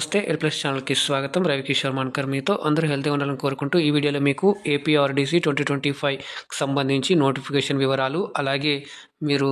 నమస్తే ఎల్ప్లస్ ఛానల్కి స్వాగతం. రవికిషోర్ మాన్కర్ మీతో. అందరూ హెల్తీ ఉండాలని కోరుకుంటూ ఈ వీడియోలో మీకు ఏపీఆర్డీసీ 2025కి సంబంధించి నోటిఫికేషన్ వివరాలు, అలాగే మీరు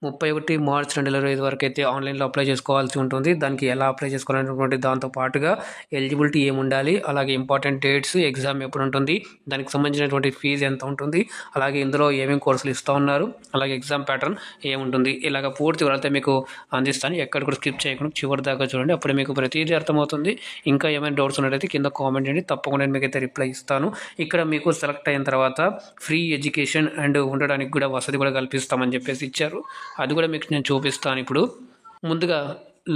31 మార్చ్ 2025 వరకు అయితే ఆన్లైన్లో అప్లై చేసుకోవాల్సి ఉంటుంది. దానికి ఎలా అప్లై చేసుకోవాలనేటువంటి దాంతో పాటుగా ఎలిజిబిలిటీ ఏముండాలి, అలాగే ఇంపార్టెంట్ డేట్స్, ఎగ్జామ్ ఎప్పుడు ఉంటుంది, దానికి సంబంధించినటువంటి ఫీజు ఎంత ఉంటుంది, అలాగే ఇందులో ఏమేమి కోర్సులు ఇస్తూ ఉన్నారు, అలాగే ఎగ్జామ్ ప్యాటర్న్ ఏముంటుంది, ఇలాగ పూర్తి వివరాలతో మీకు అందిస్తాను. ఎక్కడ కూడా స్కిప్ చేయకుండా చివరి దాకా చూడండి, అప్పుడే మీకు ప్రతిదీ అర్థమవుతుంది. ఇంకా ఏమైనా డౌట్స్ ఉన్నట్టయితే కింద కామెంట్ చేయండి, తప్పకుండా నేను మీకైతే రిప్లై ఇస్తాను. ఇక్కడ మీకు సెలెక్ట్ అయిన తర్వాత ఫ్రీ ఎడ్యుకేషన్ అండ్ ఉండడానికి కూడా వసతి కూడా కల్పిస్తామని చెప్పేసి ఇచ్చారు. అది కూడా మీకు నేను చూపిస్తాను. ఇప్పుడు ముందుగా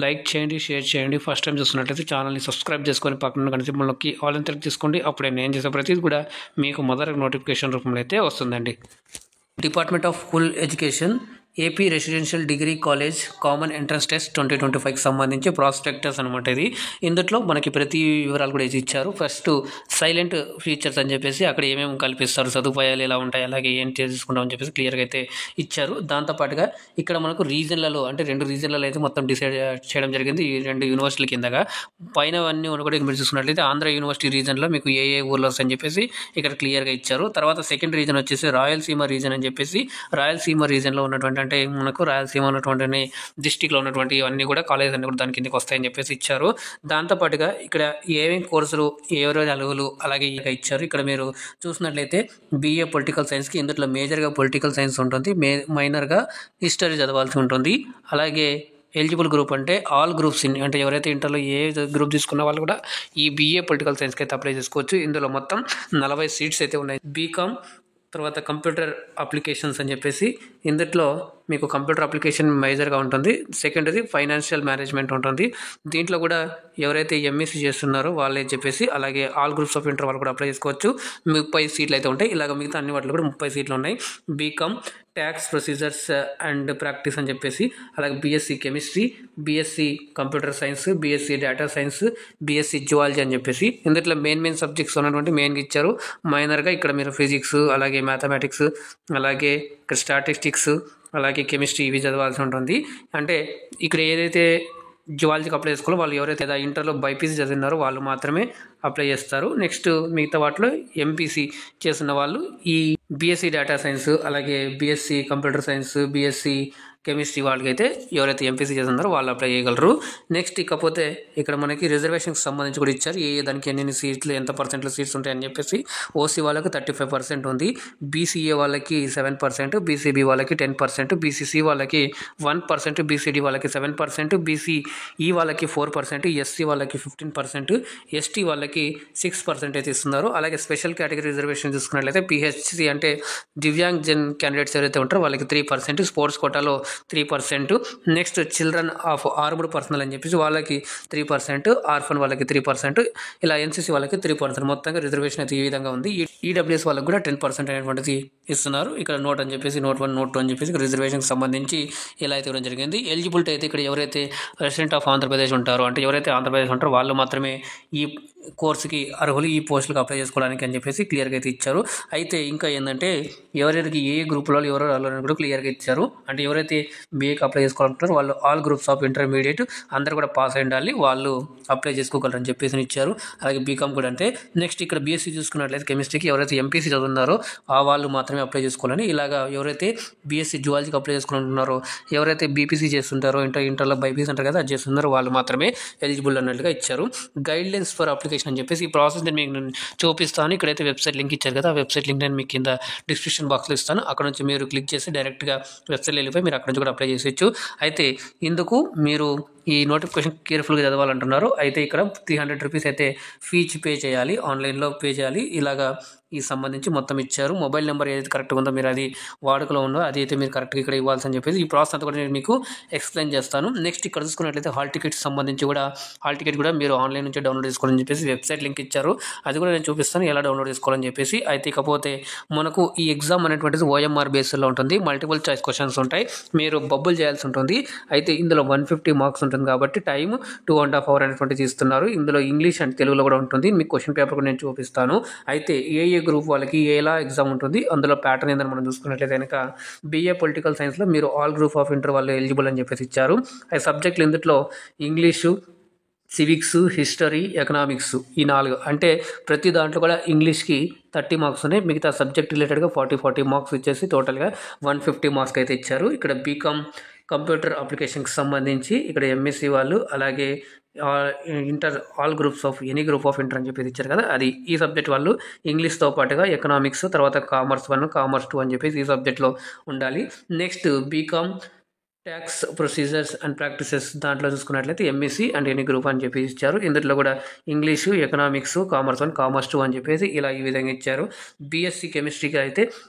లైక్ చేయండి, షేర్ చేయండి. ఫస్ట్ టైం చూస్తున్నట్లయితే ఛానల్ని సబ్స్క్రైబ్ చేసుకొని పక్కన కనిపించడంలోకి ఆల్ అని సెలెక్ట్ చేసుకోండి. అప్పుడే నేను చేసే ప్రతిదీ కూడా మీకు మొదటి నోటిఫికేషన్ రూపంలో అయితే వస్తుందండి. Department of school education AP residential degree college common entrance test 2025కి సంబంధించి ప్రాస్పెక్టస్ అనమాట ఇది. ఇందులో మనకి ప్రతి వివరాలు కూడా ఇచ్చారు. ఫస్ట్ సైలెంట్ ఫీచర్స్ అని చెప్పేసి అక్కడ ఏమేమి కల్పిస్తారు, సదుపాయాలు ఎలా ఉంటాయి, అలాగే ఏం చేసుకుంటామని చెప్పేసి క్లియర్గా అయితే ఇచ్చారు. దాంతోపాటుగా ఇక్కడ మనకు రీజన్లలో అంటే 2 రీజన్లలో అయితే మొత్తం డిసైడ్ చేయడం జరిగింది. ఈ 2 యూనివర్సిటీల కిందగా పైన అన్నీ కూడా మీరు చూసుకున్నట్లయితే ఆంధ్ర యూనివర్సిటీ రీజన్లో మీకు ఏ ఊర్లో అని చెప్పేసి ఇక్కడ క్లియర్గా ఇచ్చారు. తర్వాత సెకండ్ రీజన్ వచ్చేసి రాయలసీమ రీజన్ అని చెప్పేసి రాయలసీమ రీజన్లో ఉన్నటువంటి అంటే మనకు రాయలసీమ ఉన్నటువంటి డిస్టిక్లో ఉన్నటువంటి ఇవన్నీ కూడా కాలేజ్ అన్ని కూడా దాని కిందకి వస్తాయని చెప్పేసి ఇచ్చారు. దాంతోపాటుగా ఇక్కడ ఏమేమి కోర్సులు, ఎవరెవరి అలుగులు అలాగే ఇచ్చారు. ఇక్కడ మీరు చూసినట్లయితే BA పొలిటికల్ సైన్స్కి ఇందులో మేజర్గా పొలిటికల్ సైన్స్ ఉంటుంది, మైనర్గా హిస్టరీ చదవాల్సి ఉంటుంది. అలాగే ఎలిజిబుల్ గ్రూప్ అంటే ఆల్ గ్రూప్స్ అంటే ఎవరైతే ఇంటర్లో ఏ గ్రూప్ తీసుకున్న వాళ్ళు కూడా ఈ BA పొలిటికల్ సైన్స్కి అయితే అప్లై చేసుకోవచ్చు. ఇందులో మొత్తం 40 సీట్స్ అయితే ఉన్నాయి. బీకామ్ తర్వాత కంప్యూటర్ అప్లికేషన్స్ అని చెప్పేసి ఇందులో మీకు కంప్యూటర్ అప్లికేషన్ మేజర్గా ఉంటుంది. సెకండరీ ఫైనాన్షియల్ మేనేజ్మెంట్ ఉంటుంది. దీంట్లో కూడా ఎవరైతే MSc చేస్తున్నారో వాళ్ళే చెప్పేసి అలాగే ఆల్ గ్రూప్స్ ఆఫ్ ఇంటర్ వాళ్ళు కూడా అప్లై చేసుకోవచ్చు. 30 సీట్లు అయితే ఉంటాయి. ఇలాగ మిగతా అన్ని వాటిలో కూడా 30 సీట్లు ఉన్నాయి. B Com tax procedures and practice అని చెప్పేసి అలాగే BSc chemistry, BSc computer science, BSc data science, BSc zoology అని చెప్పేసి ఇందులో మెయిన్ సబ్జెక్ట్స్ ఉన్నటువంటి మెయిన్గా ఇచ్చారు. మైనర్గా ఇక్కడ మీరు ఫిజిక్స్, అలాగే మ్యాథమెటిక్స్, అలాగే ఇక్కడ స్టాటిస్టిక్స్, అలాగే కెమిస్ట్రీ ఇవి చదవాల్సి ఉంటుంది. అంటే ఇక్కడ ఏదైతే జువాలజీకి అప్లై చేసుకోవాలో వాళ్ళు ఎవరైతే ఇంటర్లో బైపీసీ చదివినారో వాళ్ళు మాత్రమే అప్లై చేస్తారు. నెక్స్ట్ మిగతా వాటిలో MPC చేస్తున్న వాళ్ళు ఈ BSc డేటా సైన్స్, అలాగే BSc computer science, BSc chemistry వాళ్ళకైతే ఎవరైతే MPC చేస్తున్నారో వాళ్ళు అప్లై చేయగలరు. నెక్స్ట్ ఇకపోతే ఇక్కడ మనకి రిజర్వేషన్కి సంబంధించి కూడా ఇచ్చారు. దానికి ఎన్ని సీట్లు, ఎంత పర్సెంట్లో సీట్స్ ఉంటాయని చెప్పేసి. OC వాళ్ళకి 35% ఉంది, BCA వాళ్ళకి 7%, BCB వాళ్ళకి 10%, BCC వాళ్ళకి 1%, BCD వాళ్ళకి 7%, BCE వాళ్ళకి 4%, SC వాళ్ళకి 15%, ST వాళ్ళకి 6% అయితే ఇస్తున్నారు. అలాగే స్పెషల్ కేటగిరీ రిజర్వేషన్ చూసుకున్నట్లయితే PHC అంటే దివ్యాంగ్ జన్ క్యాండిడేట్స్ ఎవరైతే ఉంటారో వాళ్ళకి 3%, స్పోర్ట్స్ కోటాలో 3%, next children of armed personal అని చెప్పేసి వాళ్ళకి 3%, ఆర్ఫన్ వాళ్ళకి 3%, ఇలా NCC వాళ్ళకి 3%. మొత్తంగా రిజర్వేషన్ అయితే ఈ విధంగా ఉంది. EWS వాళ్ళకి కూడా 10% అనేటువంటిది ఇస్తున్నారు. ఇక్కడ నోట్ అని చెప్పేసి నోట్ 1, నోట్ 2 అని చెప్పేసి రిజర్వేషన్కి సంబంధించి ఇలా అయితే ఇవ్వడం జరిగింది. ఎలిజిబిలిటీ అయితే ఇక్కడ ఎవరైతే రెసిడెంట్ ఆఫ్ ఆంధ్రప్రదేశ్ ఉంటారో అంటే ఎవరైతే ఆంధ్రప్రదేశ్ ఉంటారో వాళ్ళు మాత్రమే ఈ కోర్సుకి అర్హులు, ఈ పోస్టులకు అప్లై చేసుకోవడానికి అని చెప్పేసి క్లియర్గా అయితే ఇచ్చారు. అయితే ఇంకా ఏంటంటే ఎవరికి ఏ గ్రూప్లో ఎవరు కూడా క్లియర్గా ఇచ్చారు. అంటే ఎవరైతే BAకి అప్లై చేసుకోవాలంటారో వాళ్ళు ఆల్ గ్రూప్స్ ఆఫ్ ఇంటర్మీడియట్ అందరూ కూడా పాస్ అయి ఉండాలి, వాళ్ళు అప్లై చేసుకోగలరని చెప్పేసి ఇచ్చారు. అలాగే బీకామ్ కూడా అంటే. నెక్స్ట్ ఇక్కడ BSc చూసుకున్నట్లయితే కెమిస్ట్రీకి ఎవరైతే MPC చదువుతున్నారో వాళ్ళు మాత్రమే అప్లై చేసుకోవాలని, ఇలాగా ఎవరైతే BSc జువాలజీకి అప్లై చేసుకుంటున్నారో, ఎవరైతే BPC చేస్తుంటారో ఇంటర్లో బైపీసీ అంటారు కదా అది చేస్తున్నారో వాళ్ళు మాత్రమే ఎలిజిబుల్ అన్నట్లుగా ఇచ్చారు. గైడ్లైన్స్ ఫర్ అప్లికేషన్ అని చెప్పేసి ఈ ప్రాసెస్ నేను మీకు చూపిస్తాను. ఇక్కడైతే వెబ్సైట్ లింక్ ఇచ్చారు కదా, ఆ వెబ్సైట్ లింక్ నేను మీకు కింద డిస్క్రిప్షన్ బాక్స్లో ఇస్తాను. అక్కడ నుంచి మీరు క్లిక్ చేసి డైరెక్ట్గా వెబ్సైట్లో వెళ్ళిపోయి మీరు అక్కడ నుంచి కూడా అప్లై చేసేయచ్చు. అయితే ఇందుకు మీరు ఈ నోటిఫికేషన్ కేర్ఫుల్గా చదవాలంటున్నారు. అయితే ఇక్కడ 300 రూపీస్ అయితే ఫీజు పే చేయాలి, ఆన్లైన్లో పే చేయాలి. ఇలాగా ఈ సంబంధించి మొత్తం ఇచ్చారు. మొబైల్ నెంబర్ ఏదైతే కరెక్ట్గా ఉందో మీరు అది వాడుకలో ఉందో అది అయితే మీరు కరెక్ట్గా ఇక్కడ ఇవ్వాల్సి అని చెప్పేసి ఈ ప్రాసెస్ అంతా కూడా నేను మీకు ఎక్స్ప్లెయిన్ చేస్తాను. నెక్స్ట్ ఇక్కడ చూసుకున్నట్లయితే హాల్ టికెట్స్ సంబంధించి కూడా హాల్ టికెట్ కూడా మీరు ఆన్లైన్ నుంచి డౌన్లోడ్ చేసుకోవాలని చెప్పేసి వెబ్సైట్ లింక్ ఇచ్చారు. అది కూడా నేను చూపిస్తాను ఎలా డౌన్లోడ్ చేసుకోవాలని చెప్పేసి. అయితే ఇకపోతే మనకు ఈ ఎగ్జామ్ అనేటువంటిది OMR బేస్లో ఉంటుంది. మల్టిపుల్ చాయిస్ క్వశ్చన్స్ ఉంటాయి, మీరు బబుల్ చేయాల్సి ఉంటుంది. అయితే ఇందులో 150 మార్క్స్ ఉంటుంది కాబట్టి టైం 2.5 hours అనేటువంటిది ఇస్తున్నారు. ఇందులో ఇంగ్లీష్ అండ్ తెలుగులో కూడా ఉంటుంది. మీకు క్వశ్చన్ పేపర్ కూడా నేను చూపిస్తాను. అయితే ఏ గ్రూప్ వాళ్ళకి ఎలా ఎగ్జామ్ ఉంటుంది, అందులో ప్యాటర్న్ ఏందని మనం చూసుకున్నట్లయితే కనుక BA పొలిటికల్ సైన్స్లో మీరు ఆల్ గ్రూప్ ఆఫ్ ఇంటర్ వాళ్ళు ఎలిజిబుల్ అని చెప్పేసి ఇచ్చారు. ఆ సబ్జెక్టులు ఇందులో ఇంగ్లీషు, సివిక్స్, హిస్టరీ, ఎకనామిక్స్ ఈ 4 అంటే ప్రతి దాంట్లో కూడా ఇంగ్లీష్కి 30 మార్క్స్ ఉన్నాయి. మిగతా సబ్జెక్ట్ రిలేటెడ్గా 40 మార్క్స్ ఇచ్చేసి టోటల్గా 150 మార్క్స్ అయితే ఇచ్చారు. ఇక్కడ బీకామ్ కంప్యూటర్ అప్లికేషన్కి సంబంధించి ఇక్కడ ఎంఎస్సి వాళ్ళు, అలాగే inter all groups of any group of inter అని చెప్పి ఇచ్చారు కదా, అది ఈ సబ్జెక్ట్ వాళ్ళు ఇంగ్లీష్తో పాటుగా ఎకనామిక్స్, తర్వాత కామర్స్ 1, కామర్స్ 2 అని చెప్పేసి ఈ సబ్జెక్ట్లో ఉండాలి. Next B Com tax procedures and practices దాంట్లో చూసుకున్నట్లయితే ఎంఎస్సి అండ్ ఎనీ గ్రూప్ అని చెప్పి ఇచ్చారు. ఇందులో కూడా ఇంగ్లీషు, ఎకనామిక్స్, కామర్స్ 1, కామర్స్ 2 అని చెప్పేసి ఇలా ఈ విధంగా ఇచ్చారు. బీఎస్సీ కెమిస్ట్రీకి అయితే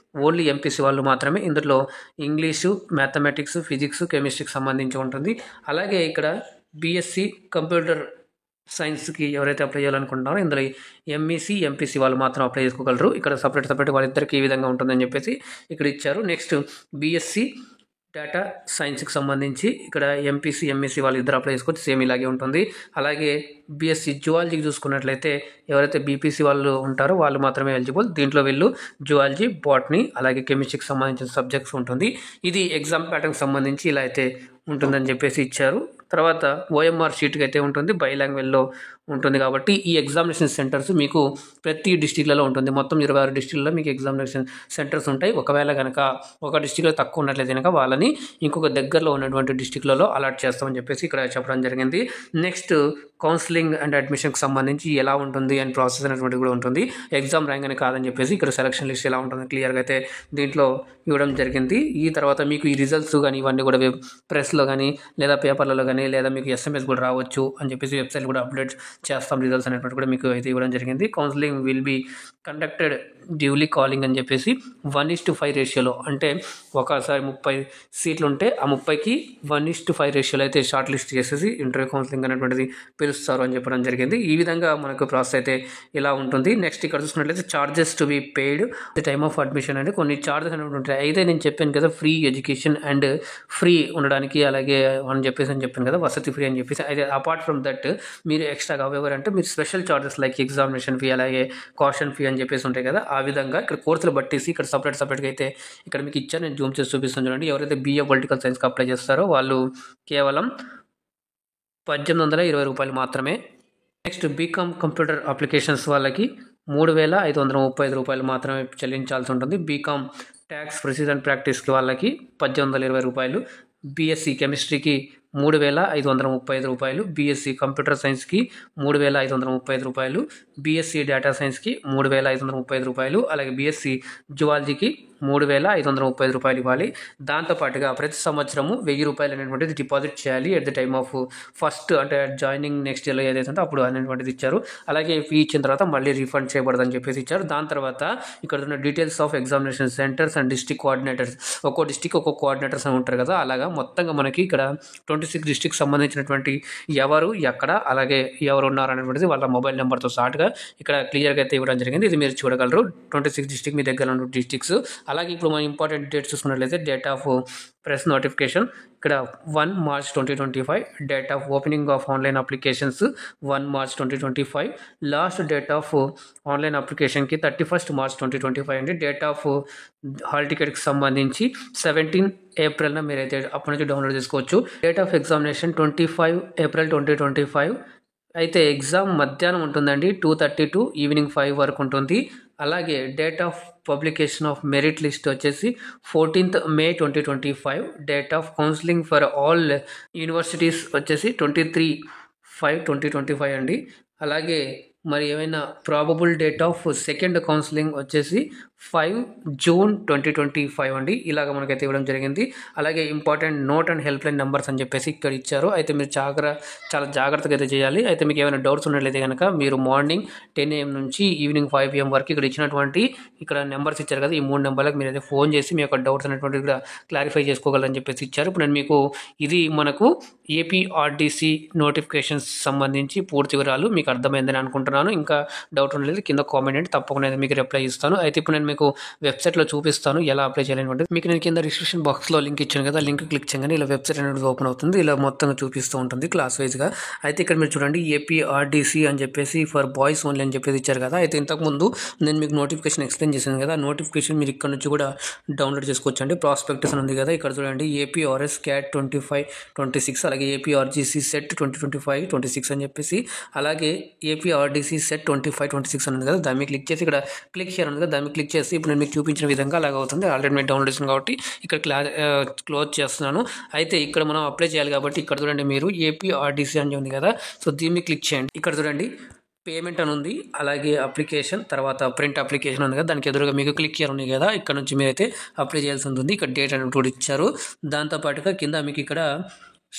ఓన్లీ ఎంపీసీ వాళ్ళు మాత్రమే ఇందులో ఇంగ్లీషు, మ్యాథమెటిక్స్, ఫిజిక్స్, కెమిస్ట్రీకి సంబంధించి ఉంటుంది. అలాగే ఇక్కడ బీఎస్సీ కంప్యూటర్ సైన్స్కి ఎవరైతే అప్లై చేయాలనుకుంటున్నారో ఇందులో ఎంఈసీ, ఎంపీసీ వాళ్ళు మాత్రం అప్లై చేసుకోగలరు. ఇక్కడ సపరేట్ వాళ్ళిద్దరికి ఈ విధంగా ఉంటుందని చెప్పేసి ఇక్కడ ఇచ్చారు. నెక్స్ట్ బీఎస్సీ డేటా సైన్స్కి సంబంధించి ఇక్కడ ఎంపీసీ, ఎంఎస్సీ వాళ్ళు ఇద్దరు అప్లై చేసుకోవచ్చు, సేమ్ ఇలాగే ఉంటుంది. అలాగే బీఎస్సీ జువాలజీకి చూసుకున్నట్లయితే ఎవరైతే బీపీసీ వాళ్ళు ఉంటారో వాళ్ళు మాత్రమే ఎలిజిబుల్. దీంట్లో వీళ్ళు జువాలజీ, బాటనీ, అలాగే కెమిస్ట్రీకి సంబంధించిన సబ్జెక్ట్స్ ఉంటుంది. ఇది ఎగ్జామ్ ప్యాటర్న్కి సంబంధించి ఇలా అయితే ఉంటుందని చెప్పేసి ఇచ్చారు. తర్వాత ఓఎంఆర్ షీట్కి అయితే ఉంటుంది, బై లాంగ్వేజ్లో ఉంటుంది. కాబట్టి ఈ ఎగ్జామినేషన్ సెంటర్స్ మీకు ప్రతి డిస్టిక్లలో ఉంటుంది. మొత్తం 26 డిస్టిక్లలో మీకు ఎగ్జామినేషన్ సెంటర్స్ ఉంటాయి. ఒకవేళ కనుక ఒక డిస్టిక్లో తక్కువ ఉన్నట్లయితే కనుక వాళ్ళని ఇంకొక దగ్గరలో ఉన్నటువంటి డిస్టిక్లలో అలాట్ చేస్తామని చెప్పేసి ఇక్కడ చెప్పడం జరిగింది. నెక్స్ట్ కౌన్సిలింగ్ అండ్ అడ్మిషన్కి సంబంధించి ఎలా ఉంటుంది అండ్ ప్రాసెస్ అనేటువంటి కూడా ఉంటుంది. ఎగ్జామ్ ర్యాంక్ అని కాదని చెప్పేసి ఇక్కడ సెలక్షన్ లిస్ట్ ఎలా ఉంటుంది క్లియర్గా అయితే దీంట్లో ఇవ్వడం జరిగింది. ఈ తర్వాత మీకు ఈ రిజల్ట్స్ కానీ ఇవన్నీ కూడా ప్రెస్లో కానీ లేదా పేపర్లలో కానీ లేదా మీకు ఎస్ఎంఎస్ కూడా రావచ్చు అని చెప్పేసి వెబ్సైట్ కూడా అప్డేట్ చేస్తాం రిజల్ట్స్ అనేటువంటి కూడా మీకు అయితే ఇవ్వడం జరిగింది. Counselling will be conducted duly calling అని చెప్పేసి 1:5 రేషియోలో, అంటే ఒకసారి 30 సీట్లు ఉంటే ఆ 30కి 1:5 రేషియోలో అయితే షార్ట్ లిస్ట్ చేసేసి ఇంటర్వ్యూ కౌన్సిలింగ్ అనేటువంటిది పిలుస్తారు అని చెప్పడం జరిగింది. ఈ విధంగా మనకు ప్రాసెస్ అయితే ఇలా ఉంటుంది. నెక్స్ట్ ఇక్కడ చూసుకున్నట్లయితే charges to be paid the time of admission అంటే కొన్ని చార్జెస్ అనేవి ఉంటాయి. అయితే నేను చెప్పాను కదా ఫ్రీ ఎడ్యుకేషన్ అండ్ ఫ్రీ ఉండడానికి, అలాగే అని చెప్పాను కదా వసతి ఫ్రీ అని చెప్పేసి. అయితే అపార్ట్ ఫ్రమ్ దట్ మీరు ఎక్స్ట్రాగా ఎవరంటే మీరు special charges like examination fee, అలాగే కాషన్ ఫీ అని చెప్పేసి ఉంటాయి కదా, ఆ విధంగా ఇక్కడ కోర్సులు బట్టేసి ఇక్కడ సపరేట్గా అయితే ఇక్కడ మీకు ఇచ్చాను. నేను జూమ్ చేసి చూపిస్తాను చూడండి. ఎవరైతే BA పొలిటికల్ సైన్స్కి అప్లై చేస్తారో వాళ్ళు కేవలం 1820 రూపాయలు మాత్రమే. నెక్స్ట్ బీకామ్ కంప్యూటర్ అప్లికేషన్స్ వాళ్ళకి 3535 రూపాయలు మాత్రమే చెల్లించాల్సి ఉంటుంది. బీకామ్ ట్యాక్స్ ప్రొసీజర్ అండ్ ప్రాక్టీస్కి వాళ్ళకి 1820 రూపాయలు. బీఎస్సీ కెమిస్ట్రీకి 3535 రూపాయలు. బీఎస్సీ కంప్యూటర్ సైన్స్కి 3535 రూపాయలు. బీఎస్సీ డేటా సైన్స్కి 3535 రూపాయలు. అలాగే బీఎస్సీ జువాలజీకి 3535 రూపాయలు ఇవ్వాలి. దాంతోపాటుగా ప్రతి సంవత్సరము 1000 రూపాయలు అనేటువంటిది డిపాజిట్ చేయాలి at the time of first, అంటే జాయినింగ్ నెక్స్ట్ ఇయర్లో ఏదైతే ఉంటే అప్పుడు అనేటువంటిది ఇచ్చారు. అలాగే ఫీ ఇచ్చిన తర్వాత మళ్ళీ రీఫండ్ చేయబడదని చెప్పేసి ఇచ్చారు. దాని తర్వాత ఇక్కడ ఉన్న details of examination centres and district coordinators, ఒక్కో డిస్ట్రిక్ట్ ఒక్కో కోఆర్డినేటర్స్ అని ఉంటారు కదా, అలాగా మొత్తంగా మనకి ఇక్కడ 26 డిస్ట్రిక్ట్ సంబంధించినటువంటి ఎవరు ఎక్కడ అలాగే ఎవరు ఉన్నారు అనేటువంటిది వాళ్ళ మొబైల్ నెంబర్తో స్టార్ట్గా ఇక్కడ క్లియర్గా అయితే ఇవ్వడం జరిగింది. ఇది మీరు చూడగలరు. 26 డిస్ట్రిక్ట్ మీ దగ్గర ఉన్న డిస్ట్రిక్ట్స్. అలాగే ఇప్పుడు మనం ఇంపార్టెంట్ డేట్స్ చూసుకున్నట్లయితే డేట్ ఆఫ్ ప్రెస్ నోటిఫికేషన్ ఇక్కడ 1 March 2025, date of opening of online applications 1 March 2025, last date of online అప్లికేషన్కి 31 మార్చ్ 2025 అండి. డేట్ ఆఫ్ హాల్ టికెట్కి సంబంధించి 17 ఏప్రిల్న మీరైతే అప్పటి నుంచి డౌన్లోడ్ చేసుకోవచ్చు. Date of examination 25 April 2025. అయితే ఎగ్జామ్ మధ్యాహ్నం ఉంటుందండి, 2:30 to ఈవినింగ్ 5 వరకు ఉంటుంది. అలాగే date of publication of merit list వచ్చేసి 14th May 2025. Date of counselling for all universities వచ్చేసి 23/5/2025 అండి. అలాగే మరి ఏమైనా probable date of second counselling వచ్చేసి 5 జూన్ 2025 అండి. ఇలాగ మనకైతే ఇవ్వడం జరిగింది. అలాగే important note and help line numbers అని చెప్పేసి ఇక్కడ ఇచ్చారు. అయితే మీరు చాలా జాగ్రత్తగా అయితే చేయాలి. అయితే మీకు ఏమైనా డౌట్స్ ఉన్నట్లయితే కనుక మీరు మార్నింగ్ 10 AM నుంచి ఈవినింగ్ 5 PM వరకు ఇక్కడ ఇచ్చినటువంటి ఇక్కడ నెంబర్స్ ఇచ్చారు కదా, ఈ 3 నెంబర్లకు మీరు అయితే ఫోన్ చేసి మీ యొక్క డౌట్స్ అనేటువంటిది కూడా క్లారిఫై చేసుకోగలరని చెప్పేసి ఇచ్చారు. ఇప్పుడు నేను మీకు ఇది మనకు APRDC నోటిఫికేషన్స్ సంబంధించి పూర్తి వివరాలు మీకు అర్థమైందని అనుకుంటున్నాను. అనుకుంటున్నాను. ఇంకా డౌట్ ఉండలేదు కింద కామెంట్ చేయండి, తప్పకుండా అయితే మీకు రిప్లై ఇస్తాను. అయితే ఇప్పుడు నేను మీకు వెబ్సైట్లో చూపిస్తాను ఎలా అప్లై చేయాలనేది. మీకు నేను కింద డిస్క్రిప్షన్ బాక్స్లో లింక్ ఇచ్చాను కదా, లింక్ క్లిక్ చేయగానే ఇలా వెబ్సైట్ అనేది ఓపెన్ అవుతుంది. ఇలా మొత్తంగా చూపిస్తూ ఉంటుంది క్లాస్ వైజ్గా. అయితే ఇక్కడ మీరు చూడండి ఏపీఆర్డీసీ అని చెప్పేసి ఫర్ బాయ్స్ ఓన్లీ అని చెప్పేసి ఇచ్చారు కదా. అయితే ఇంతకుముందు నేను మీకు నోటిఫికేషన్ ఎక్స్ప్లెయిన్ చేశాను కదా, నోటిఫికేషన్ మీరు ఇక్కడ నుంచి కూడా డౌన్లోడ్ చేసుకోవచ్చు అండి. ప్రాస్పెక్టస్ అని ఉంది కదా, ఇక్కడ చూడండి ఏపీఆర్ఎస్ క్యాట్ 25-26, అలాగే ఏపీఆర్జీసీ సెట్ 2025-26 అని చెప్పేసి, అలాగే ఏపీఆర్డీసీ సెట్ 25-26 అని ఉంది కదా, దాన్ని క్లిక్ చేసి ఇక్కడ క్లిక్ చేయాలి కదా, దాన్ని క్లిక్ చేసి ఇప్పుడు నేను మీకు చూపించిన విధంగా అలాగ అవుతుంది. ఆల్రెడీ మీరు డౌన్లోడ్ చేసాను కాబట్టి ఇక్కడ క్లోజ్ చేస్తున్నాను. అయితే ఇక్కడ మనం అప్లై చేయాలి కాబట్టి ఇక్కడ చూడండి మీరు ఏపీఆర్డీసీ అని ఉంది కదా, సో దీన్ని క్లిక్ చేయండి. ఇక్కడ చూడండి పేమెంట్ అని ఉంది, అలాగే అప్లికేషన్, తర్వాత ప్రింట్ అప్లికేషన్ ఉంది కదా, దానికి ఎదురుగా మీకు క్లిక్ చేయాలి ఉంది కదా, ఇక్కడ నుంచి మీరైతే అప్లై చేయాల్సి ఉంటుంది. ఇక్కడ డేట్ అని కూడా ఇచ్చారు. దాంతోపాటుగా కింద మీకు ఇక్కడ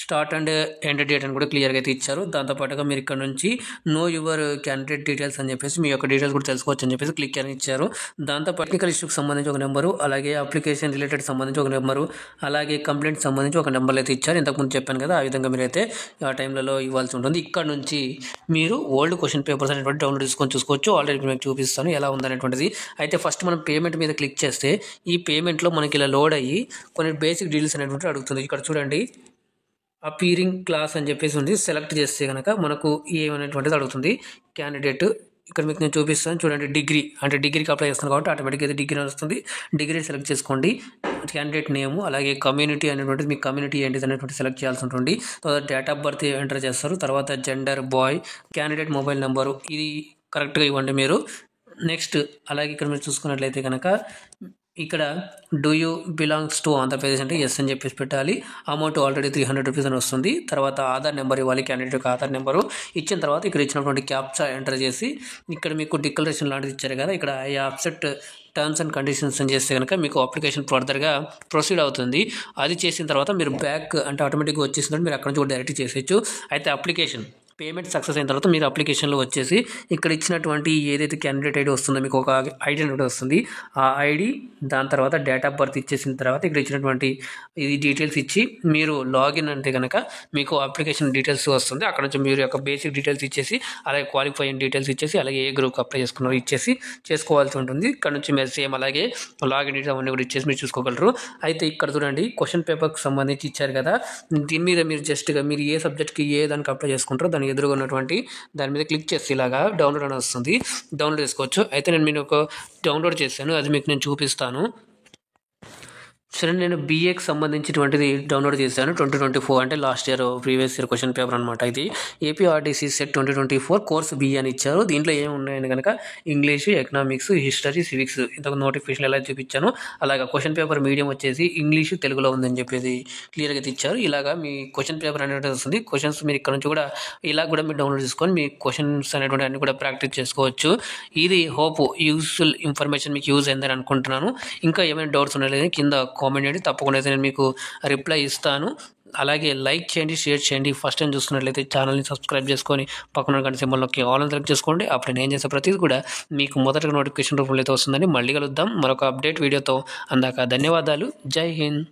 స్టార్ట్ అండ్ ఎండ్ డేట్ అని కూడా క్లియర్గా అయితే ఇచ్చారు. దాంతోపాటుగా మీరు ఇక్కడ నుంచి నో యువర్ క్యాండిడేట్ డీటెయిల్స్ అని చెప్పేసి మీ యొక్క డీటెయిల్స్ కూడా తెలుసుకోవచ్చు అని చెప్పేసి క్లిక్ అని ఇచ్చారు. దాంతోపాటు టెక్నికల్ ఇష్యూకి సంబంధించి ఒక నెంబరు, అలాగే అప్లికేషన్ రిలేటెడ్ సంబంధించి ఒక నెంబరు, అలాగే కంప్లైంట్ సంబంధించి ఒక నెంబర్లు అయితే ఇచ్చారు. ఇంతకుముందు చెప్పాను కదా, ఆ విధంగా మీరైతే ఆ టైంలలో ఇవ్వాల్సి ఉంటుంది. ఇక్కడ నుంచి మీరు ఓల్డ్ క్వశ్చన్ పేపర్స్ అనేటువంటి డౌన్లోడ్ చేసుకొని చూసుకోవచ్చు. ఆల్రెడీ మీకు చూపిస్తాను ఎలా ఉందనేటువంటిది. అయితే ఫస్ట్ మనం పేమెంట్ మీద క్లిక్ చేస్తే ఈ పేమెంట్లో మనకి ఇలా లోడ్ అయ్యి కొన్ని బేసిక్ డీటెయిల్స్ అనేటువంటి అడుగుతుంది. ఇక్కడ చూడండి అపీరింగ్ క్లాస్ అని చెప్పేసి ఉంది. సెలెక్ట్ చేస్తే కనుక మనకు ఏమనేటువంటిది అడుగుతుంది. క్యాండిడేట్ ఇక్కడ మీకు నేను చూపిస్తాను చూడండి. డిగ్రీ అంటే డిగ్రీకి అప్లై చేస్తాను కాబట్టి ఆటోమేటిక్గా అయితే డిగ్రీ వస్తుంది. డిగ్రీ సెలెక్ట్ చేసుకోండి. క్యాండిడేట్ నేము, అలాగే కమ్యూనిటీ అనేటువంటిది మీ కమ్యూనిటీ ఏంటిది అనేటువంటి సెలెక్ట్ చేయాల్సి ఉంటుంది. తర్వాత డేట్ ఆఫ్ బర్త్ ఎంటర్ చేస్తారు. తర్వాత gender boy, candidate mobile number ఇది కరెక్ట్గా ఇవ్వండి మీరు. నెక్స్ట్ అలాగే ఇక్కడ మీరు చూసుకున్నట్లయితే కనుక ఇక్కడ do you belongs to Andhra Pradesh అంటే ఎస్ అని చెప్పేసి పెట్టాలి. అమౌంట్ ఆల్రెడీ 300 రూపీస్ అని వస్తుంది. తర్వాత ఆధార్ నెంబర్ ఇవ్వాలి, క్యాండిడేట్ యొక్క ఆధార్ నెంబరు ఇచ్చిన తర్వాత ఇక్కడ ఇచ్చినటువంటి క్యాప్చా ఎంటర్ చేసి ఇక్కడ మీకు డిక్లరేషన్ లాంటిది ఇచ్చారు కదా, ఇక్కడ I accept terms and conditions అని చేస్తే కనుక మీకు అప్లికేషన్ ఫర్దర్గా ప్రొసీడ్ అవుతుంది. అది చేసిన తర్వాత మీరు బ్యాక్ అంటే ఆటోమేటిక్గా వచ్చేసిందంటే మీరు అక్కడ నుంచి కూడా డైరెక్ట్ చేసేయచ్చు. అయితే అప్లికేషన్ పేమెంట్ సక్సెస్ అయిన తర్వాత మీరు అప్లికేషన్లో వచ్చేసి ఇక్కడ ఇచ్చినటువంటి ఏదైతే క్యాండిడేట్ ఐడి వస్తుందో మీకు ఒక ఐడి అనేది వస్తుంది. ఆ ఐడి దాని తర్వాత డేట్ ఆఫ్ బర్త్ ఇచ్చేసిన తర్వాత ఇక్కడ ఇచ్చినటువంటి ఇది డీటెయిల్స్ ఇచ్చి మీరు లాగిన్ అంటే కనుక మీకు అప్లికేషన్ డీటెయిల్స్ వస్తుంది. అక్కడ నుంచి మీరు యొక్క బేసిక్ డీటెయిల్స్ ఇచ్చేసి, అలాగే క్వాలిఫైయింగ్ డీటెయిల్స్ ఇచ్చేసి, అలాగే ఏ గ్రూప్కి అప్లై చేసుకున్నారో ఇచ్చేసి చేసుకోవాల్సి ఉంటుంది. ఇక్కడ నుంచి మీరు సేమ్ అలాగే లాగిన్ డీటెయిల్స్ అవన్నీ కూడా ఇచ్చేసి మీరు చూసుకోగలరు. అయితే ఇక్కడ చూడండి క్వశ్చన్ పేపర్కి సంబంధించి ఇచ్చారు కదా, దీని మీద మీరు జస్ట్గా మీరు ఏ సబ్జెక్ట్కి ఏ దానికి అప్లై చేసుకుంటారో దానికి ఎదురుగా ఉన్నటువంటి దాని మీద క్లిక్ చేసి ఇలాగా డౌన్లోడ్ అని వస్తుంది. డౌన్లోడ్ చేసుకోవచ్చు. అయితే నేను మీకు ఒక డౌన్లోడ్ చేశాను, అది మీకు నేను చూపిస్తాను. సరే, నేను బీఏకి సంబంధించినటువంటిది డౌన్లోడ్ చేశాను. 2024 అంటే last year previous year question paper అనమాట. ఇది ఏపీఆర్డీసీ సెట్ 2024 కోర్స్ బిఏ అని ఇచ్చారు. దీంట్లో ఏమి ఉన్నాయని కనుక ఇంగ్లీషు, ఎకనామిక్స్, హిస్టరీ, సివిక్స్ ఇంతకు నోటిఫికేషన్ ఎలా చూపించాను అలాగా క్వశ్చన్ పేపర్ మీడియం వచ్చేసి ఇంగ్లీషు, తెలుగులో ఉందని చెప్పేసి క్లియర్గా ఇచ్చారు. ఇలాగా మీ క్వశ్చన్ పేపర్ అనేది వస్తుంది. క్వశ్చన్స్ మీరు ఇక్కడ నుంచి కూడా ఇలా కూడా మీరు డౌన్లోడ్ చేసుకొని మీ క్వశ్చన్స్ అనేటువంటి అన్ని కూడా ప్రాక్టీస్ చేసుకోవచ్చు. ఇది హోప్ యూస్ఫుల్ ఇన్ఫర్మేషన్ మీకు యూజ్ అయిందని అనుకుంటున్నాను. ఇంకా ఏమైనా డౌట్స్ ఉన్నాయి కింద కామెంట్ చేయండి, తప్పకుండా అయితే నేను మీకు రిప్లై ఇస్తాను. అలాగే లైక్ చేయండి, షేర్ చేయండి. ఫస్ట్ టైం చూస్తున్నట్లయితే ఛానల్ని సబ్స్క్రైబ్ చేసుకొని పక్కన గంట సింబల్లోకి ఆల్ అని సెలెక్ట్ చేసుకోండి. అప్పుడు నేను చేసే ప్రతిదీ కూడా మీకు మొదటగా నోటిఫికేషన్ రూపంలో అయితే వస్తుందని. మళ్ళీ కలుద్దాం మరొక అప్డేట్ వీడియోతో. అందాక ధన్యవాదాలు. జై హింద్.